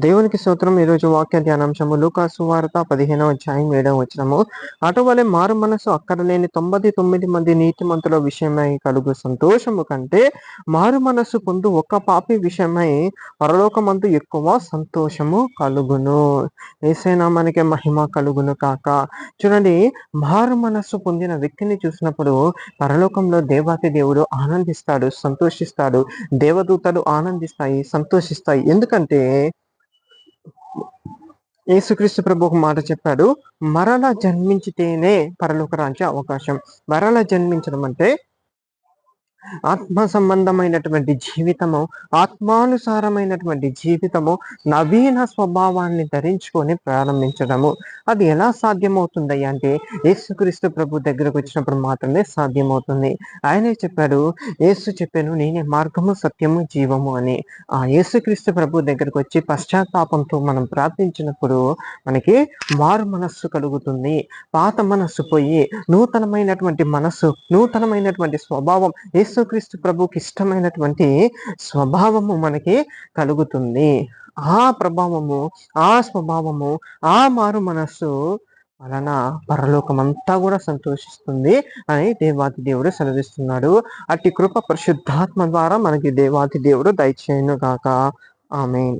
దేవునికి స్తోత్రం. ఈరోజు వాక్య ధ్యానాంశము లూకా సువార్త 15వ అధ్యాయం 7వ వచనము. అటువలే మారు మనసు అక్కరలేని 99 మంది నీతిమంతుల విషయమై కలుగు సంతోషము కంటే మారు మనస్సు పొందు ఒక్క పాపి విషయమై పరలోకమందు ఎక్కువ సంతోషము కలుగును. యేసయ్య నామానికే మహిమ కలుగును కాక. చూడండి, మారు మనస్సు పొందిన వ్యక్తిని చూసినప్పుడు పరలోకంలో దేవాతి దేవుడు ఆనందిస్తాడు, సంతోషిస్తాడు. దేవదూతలు ఆనందిస్తాయి, సంతోషిస్తాయి. ఎందుకంటే యేసుక్రీస్తు ప్రభు ఒక మాట చెప్పాడు, మరలా జన్మించితేనే పరలోక రాజ్య అవకాశం. మరలా జన్మించడం అంటే ఆత్మ సంబంధమైనటువంటి జీవితము, ఆత్మానుసారమైనటువంటి జీవితము, నవీన స్వభావాన్ని ధరించుకొని ప్రారంభించడము. అది ఎలా సాధ్యమవుతుంది అంటే యేసుక్రీస్తు ప్రభు దగ్గరకు వచ్చినప్పుడు మాత్రమే సాధ్యమవుతుంది. ఆయనే చెప్పాడు, యేసు చెప్పాను నేనే మార్గము, సత్యము, జీవము అని. ఆ యేసుక్రీస్తు ప్రభు దగ్గరకు వచ్చి పశ్చాత్తాపంతో మనం ప్రార్థించినప్పుడు మనకి మారు మనస్సు కలుగుతుంది. పాత మనస్సు పోయి నూతనమైనటువంటి మనస్సు, నూతనమైనటువంటి స్వభావం, యేసుక్రీస్తు ప్రభుకి ఇష్టమైనటువంటి స్వభావము మనకి కలుగుతుంది. ఆ ప్రభావము, ఆ స్వభావము, ఆ మారు మనస్సు వలన పరలోకమంతా కూడా సంతోషిస్తుంది అని దేవాతి దేవుడు సెలవిస్తున్నాడు. అట్టి కృప పరిశుద్ధాత్మ ద్వారా మనకి దేవాతి దేవుడు దయచేయును గాక. ఆమేన్.